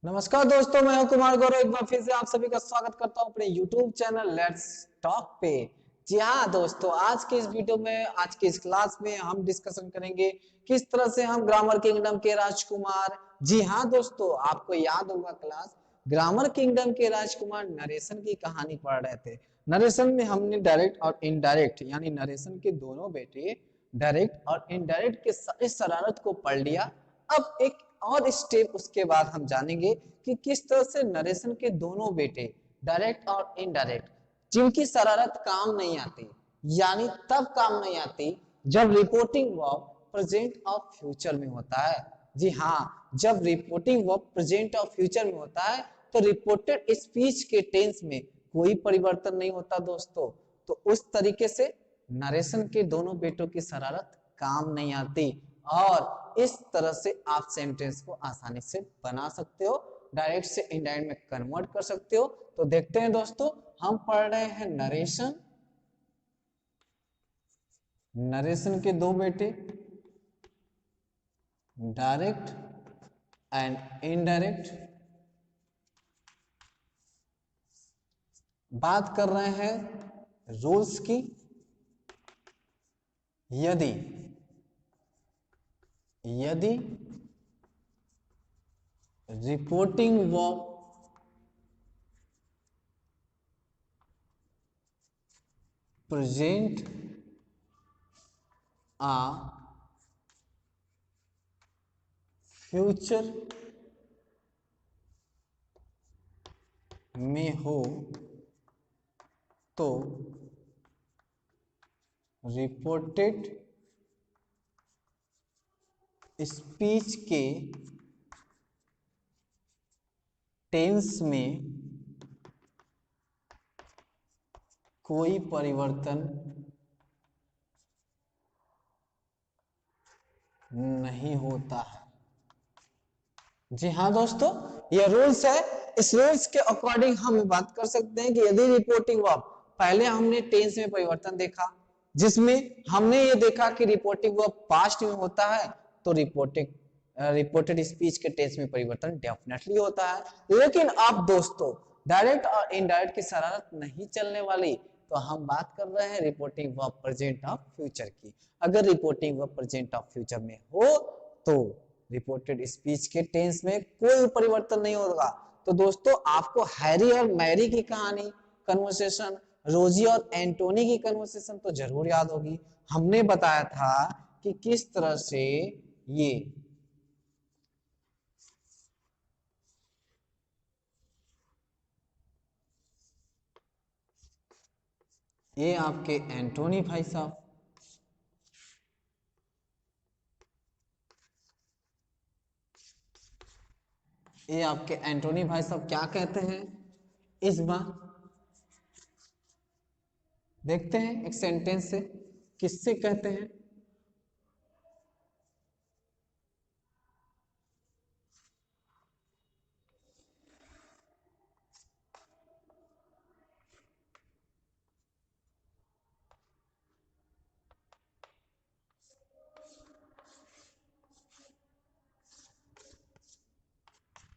नमस्कार दोस्तों, मैं हूं कुमार गौरव। एक बार फिर से आप सभी का स्वागत करता हूं अपने YouTube चैनल लेट्स टॉक पे। जी हाँ दोस्तों, आज के इस वीडियो में, आज के इस क्लास में हम डिस्कशन करेंगे किस तरह से हम ग्रामर किंगडम के राजकुमार, जी हाँ दोस्तों, आपको याद होगा क्लास ग्रामर किंगडम के राजकुमार नरेशन की कहानी पढ़ रहे थे। नरेशन में हमने डायरेक्ट और इनडायरेक्ट यानी नरेशन के दोनों बेटे डायरेक्ट और इनडायरेक्ट के सारी शरारत को पढ़ लिया। अब एक और स्टेप उसके बाद हम जानेंगे कि किस तरह से नरेशन के दोनों बेटे डायरेक्ट और इनडायरेक्ट जिनकी शरारत काम नहीं आती, यानी तब काम नहीं आती जब रिपोर्टिंग वर्ब प्रेजेंट और फ्यूचर में होता है। जी हाँ, जब रिपोर्टिंग वर्ब प्रेजेंट और फ्यूचर में होता है तो रिपोर्टेड स्पीच के टेंस में कोई परिवर्तन नहीं होता दोस्तों। तो उस तरीके से नरेशन के दोनों बेटों की शरारत काम नहीं आती और इस तरह से आप सेंटेंस को आसानी से बना सकते हो, डायरेक्ट से इनडायरेक्ट में कन्वर्ट कर सकते हो। तो देखते हैं दोस्तों, हम पढ़ रहे हैं नरेशन, नरेशन के दो बेटे डायरेक्ट एंड इनडायरेक्ट। बात कर रहे हैं रूल्स की। यदि यदि रिपोर्टिंग वर्ब प्रेजेंट आ फ्यूचर में हो तो रिपोर्टेड स्पीच के टेंस में कोई परिवर्तन नहीं होता है। जी हाँ दोस्तों, ये रूल्स है। इस रूल्स के अकॉर्डिंग हम बात कर सकते हैं कि यदि रिपोर्टिंग वर्ब, पहले हमने टेंस में परिवर्तन देखा जिसमें हमने ये देखा कि रिपोर्टिंग वर्ब पास्ट में होता है तो रिपोर्टेड स्पीच के टेंस में परिवर्तन डेफिनेटली होता है। लेकिन अब दोस्तों डायरेक्ट और इनडायरेक्ट की शरारत नहीं चलने वाली, तो हम बात कर रहे हैं reporting verb present of future की। अगर reporting verb present of future में हो तो रिपोर्टेड स्पीच के टेंस में कोई परिवर्तन नहीं होगा। तो दोस्तों आपको हैरी और मैरी की कहानी कन्वर्सेशन, रोजी और एंटोनी की कन्वर्सेशन तो जरूर याद होगी। हमने बताया था कि किस तरह से ये आपके एंटोनी भाई साहब, ये आपके एंटोनी भाई साहब क्या कहते हैं इस बार देखते हैं एक सेंटेंस से किससे कहते हैं।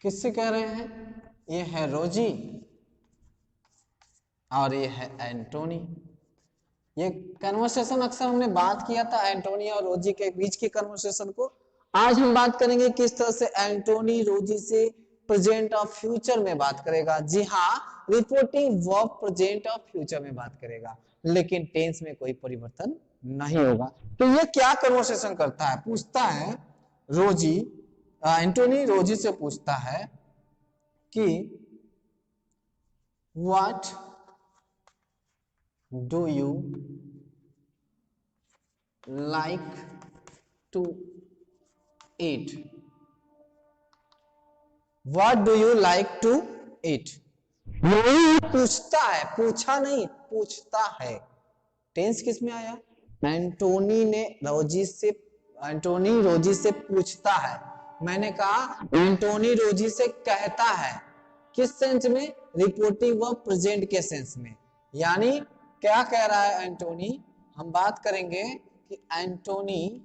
किससे कह रहे हैं? ये है रोजी और ये है एंटोनी। ये कन्वर्सेशन अक्सर हमने बात किया था एंटोनी और रोजी के बीच के कन्वर्सेशन को। आज हम बात करेंगे किस तरह से एंटोनी रोजी से प्रेजेंट और फ्यूचर में बात करेगा। जी हाँ, रिपोर्टिंग वर्ब प्रेजेंट और फ्यूचर में बात करेगा, लेकिन टेंस में कोई परिवर्तन नहीं होगा। तो ये क्या कन्वर्सेशन करता है? पूछता है रोजी, एंटोनी रोजी से पूछता है कि what do you like to eat? What do you like to eat? यही पूछता है, पूछा नहीं, पूछता है। टेंस किस में आया? एंटोनी ने रोजी से, एंटोनी रोजी से पूछता है। मैंने कहा एंटोनी रोजी से कहता है। किस सेंस में? रिपोर्टिंग वर्ब प्रेजेंट के सेंस में। यानी क्या कह रहा है एंटोनी? हम बात करेंगे कि Antony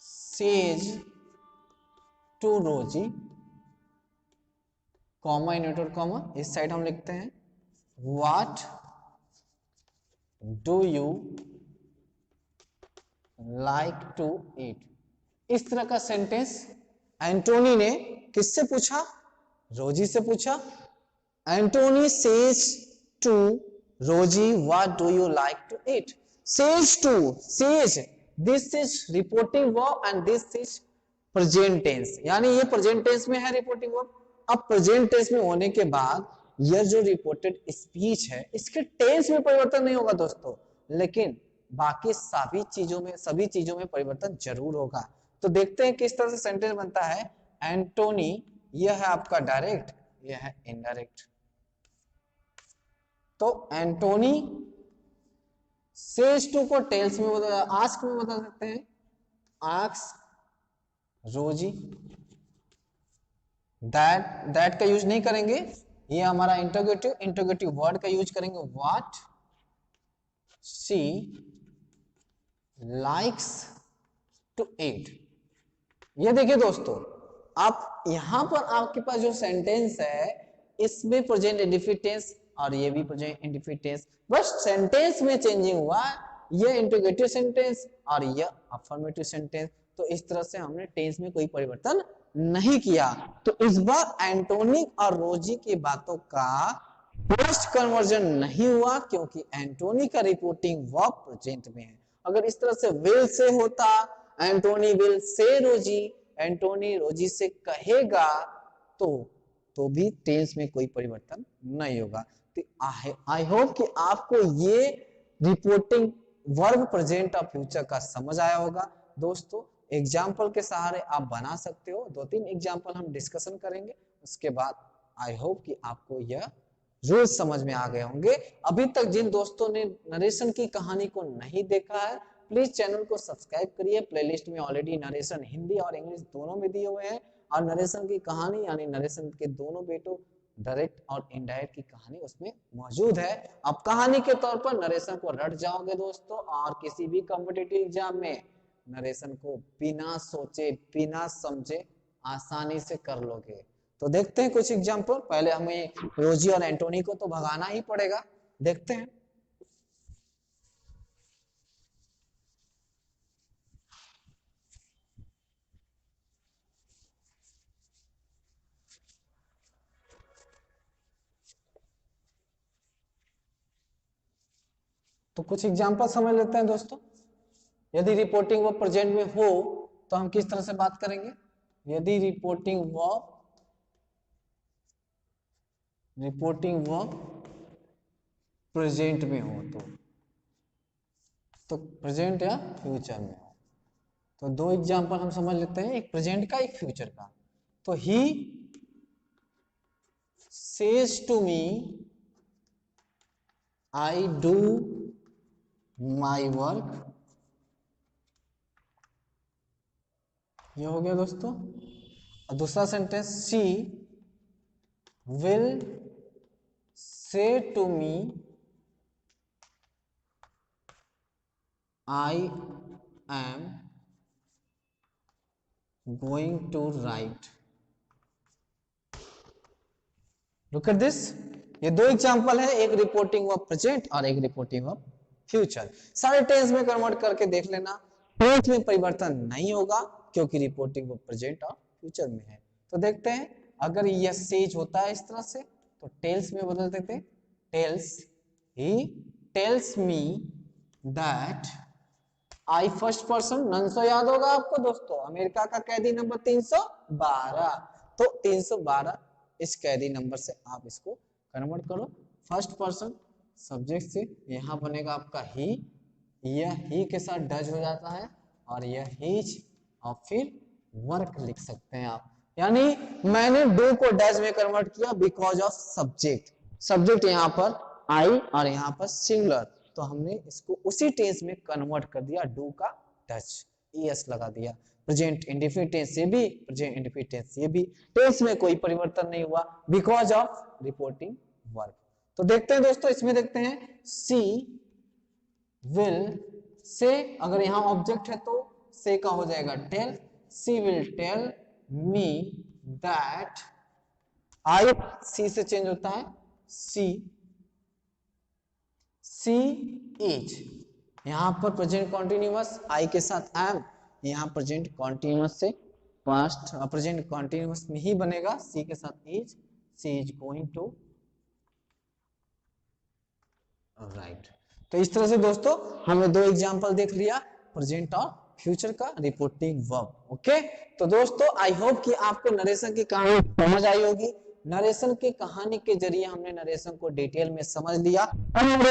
says to Rosy, comma inverted comma, इस साइड हम लिखते हैं what do you like to eat. इस तरह का सेंटेंस एंटोनी ने किससे पूछा? रोजी से पूछा। Antony says to Rosy what do you like to eat. Says to, says, this is reporting verb and this is present tense, यानी ये प्रेजेंट टेंस में है रिपोर्टिंग वर्ब। अब प्रेजेंट टेंस में होने के बाद यह जो रिपोर्टेड स्पीच है इसके टेंस में परिवर्तन नहीं होगा दोस्तों, लेकिन बाकी सभी चीजों में परिवर्तन जरूर होगा। तो देखते हैं किस तरह से सेंटेंस बनता है। एंटोनी, यह है आपका डायरेक्ट, यह है इनडायरेक्ट। तो एंटोनी सेज टू को टेल्स में बदल, आस्क में बदल सकते हैं, आस्क रोजी। दैट का यूज नहीं करेंगे, ये हमारा इंटरोगेटिव वर्ड का यूज करेंगे, what she likes to eat. ये देखिए दोस्तों, आप यहां पर आपके पास जो सेंटेंस है इसमें प्रेजेंट इंडेफिनिट टेंस और ये भी प्रेजेंट इंडेफिनिट टेंस, बस सेंटेंस में चेंजिंग हुआ, ये इंटरोगेटिव सेंटेंस और ये अफर्मेटिव सेंटेंस। तो इस तरह से हमने टेंस में कोई परिवर्तन नहीं किया। तो इस बार एंटोनी और रोजी की बातों का पोस्ट कन्वर्जन नहीं हुआ क्योंकि एंटोनी का रिपोर्टिंग वर्ब प्रेजेंट में है। अगर इस तरह से विल से होता, एंटोनी विल से रोजी, एंटोनी रोजी से कहेगा, तो भी टेंस में कोई परिवर्तन नहीं होगा। तो आई होप कि आपको ये रिपोर्टिंग वर्ब प्रेजेंट और फ्यूचर का समझ आया होगा। दोस्तों एग्जाम्पल के सहारे आप बना सकते हो, 2-3 एग्जाम्पल हम डिस्कशन करेंगे, उसके बाद आई होप कि आपको यह रूल समझ में आ गए होंगे। अभी तक जिन दोस्तों ने नरेशन की कहानी को नहीं देखा है प्लीज चैनल को सब्सक्राइब करिए। प्लेलिस्ट में ऑलरेडी नरेशन हिंदी और इंग्लिश दोनों में दिए हुए हैं और नरेशन की कहानी यानी नरेशन के दोनों बेटों डायरेक्ट और इनडायरेक्ट की कहानी उसमें मौजूद है। अब कहानी के तौर पर नरेशन को रट जाओगे दोस्तों और किसी भी कॉम्पिटिटिव एग्जाम में नरेशन को बिना सोचे बिना समझे आसानी से कर लोगे। तो देखते हैं कुछ एग्जाम्पल। पहले हमें रोजी और एंटोनी को तो भगाना ही पड़ेगा, देखते हैं। तो कुछ एग्जाम्पल समझ लेते हैं दोस्तों। यदि रिपोर्टिंग वर्ब प्रेजेंट में हो तो हम किस तरह से बात करेंगे। यदि रिपोर्टिंग वर्ब प्रेजेंट में हो तो प्रेजेंट या फ्यूचर में हो। तो 2 एग्जाम्पल हम समझ लेते हैं, एक प्रेजेंट का एक फ्यूचर का। तो he says to me I do my work, ये हो गया दोस्तों। और दूसरा sentence she will say to me I am going to write. Look at this, ये 2 एग्जांपल है, एक रिपोर्टिंग वर्ब प्रेजेंट और एक रिपोर्टिंग वर्ब फ्यूचर। सारे टेंस में कन्वर्ट करके देख लेना, टेंस में परिवर्तन नहीं होगा क्योंकि रिपोर्टिंग वर्ब प्रेजेंट और फ्यूचर में है। तो देखते हैं, अगर यह सेज होता है इस तरह से तो टेल्स में बदल देते, tells, he tells me that I first person, नंसो याद होगा आपको दोस्तों, अमेरिका का कैदी नंबर 312। तो 312 इस कैदी नंबर से आप इसको कन्वर्ट करो फर्स्ट पर्सन सब्जेक्ट से, यहां बनेगा आपका ही, यह ही के साथ डज हो जाता है और यह हीज और फिर वर्क लिख सकते हैं आप। यानी मैंने डू को डज में कन्वर्ट किया बिकॉज ऑफ सब्जेक्ट, सब्जेक्ट यहां पर आई और यहां पर सिंगुलर, तो हमने इसको उसी टेंस में कन्वर्ट कर दिया, डू का डज, ईएस लगा दिया। प्रेजेंट इंडेफिनिट टेंस से भी, प्रेजेंट इंडेफिनिट टेंस से भी, टेंस में कोई परिवर्तन नहीं हुआ बिकॉज ऑफ रिपोर्टिंग वर्ब। तो देखते हैं दोस्तों, इसमें देखते हैं सी विल से, अगर यहां ऑब्जेक्ट है तो से का हो जाएगा tell, she will tell me that I she से चेंज होता है सी, सी इज, यहां पर प्रेजेंट कॉन्टिन्यूअस आई के साथ एम, यहां प्रेजेंट कॉन्टिन्यूअस से पास्ट प्रेजेंट कॉन्टिन्यूअस में ही बनेगा सी के साथ is, she is going to write. तो इस तरह से दोस्तों हमने दो एग्जांपल देख लिया प्रेजेंट और फ्यूचर का रिपोर्टिंग वर्ब। ओके, तो दोस्तों आई होप कि आपको नरेशन की कहानी समझ आई होगी। नरेशन की कहानी के जरिए हमने नरेशन को डिटेल में समझ लिया और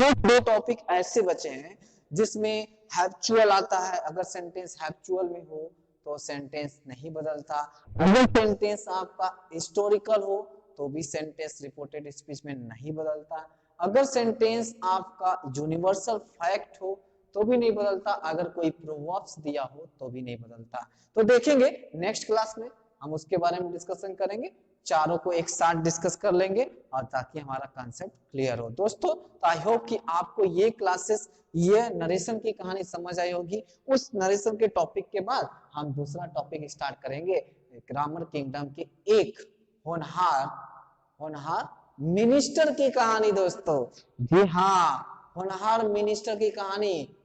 एक दो टॉपिक ऐसे बचे हैं जिसमें हैप्चुअल आता है। अगर सेंटेंस हैप्चुअल में हो तो सेंटेंस नहीं बदलता, अगर सेंटेंस आपका हिस्टोरिकल हो तो भी सेंटेंस रिपोर्टेड स्पीच में नहीं बदलता, अगर सेंटेंस आपका यूनिवर्सल फैक्ट हो तो भी नहीं बदलता, अगर कोई प्रोवर्ब्स दिया हो तो भी नहीं बदलता। तो देखेंगे नेक्स्ट क्लास में हम उसके बारे में डिस्कशन करेंगे, चारों को एक साथ डिस्कस कर लेंगे और ताकि हमारा कॉन्सेप्ट क्लियर हो। दोस्तों तो आई होप कि आपको ये क्लासेस, ये नरेशन की कहानी समझ आई होगी। उस नरेशन के टॉपिक के बाद हम दूसरा टॉपिक स्टार्ट करेंगे ग्रामर किंगडम के एक होनहार होनहार मिनिस्टर की कहानी। दोस्तों जी हाँ, होनहार मिनिस्टर की कहानी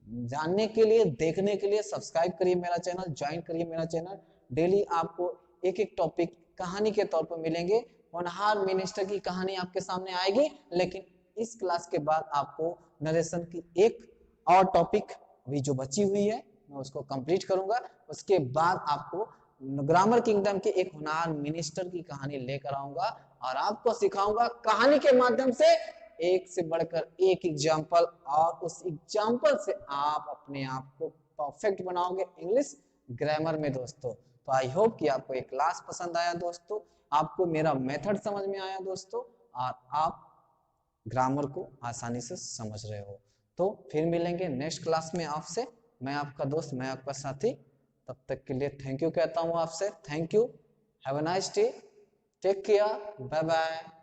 जानने के लिए, देखने के लिए सब्सक्राइब करिए मेरा चैनल, ज्वाइन करिए मेरा चैनल। डेली आपको एक एक टॉपिक कहानी के तौर पर मिलेंगे। होनहार मिनिस्टर की कहानी आपके सामने आएगी, लेकिन इस क्लास के बाद आपको नरेशन की एक और टॉपिक अभी जो बची हुई है मैं उसको कंप्लीट करूंगा। उसके बाद आपको ग्रामर किंगडम के एक होनहार मिनिस्टर की कहानी लेकर आऊंगा और आपको सिखाऊंगा कहानी के माध्यम से एक से बढ़कर एक एग्जाम्पल, और उस एग्जाम्पल से आप अपने आप को परफेक्ट बनाओगे इंग्लिश ग्रामर में। दोस्तों तो आई होप कि आपको ये क्लास पसंद आया दोस्तों, आपको मेरा मेथड समझ में आया दोस्तों, और आप ग्रामर को आसानी से समझ रहे हो। तो फिर मिलेंगे नेक्स्ट क्लास में आपसे, मैं आपका दोस्त, मैं आपका साथी। तब तक के लिए थैंक यू कहता हूँ आपसे, thank you, have a nice day, take care, bye bye.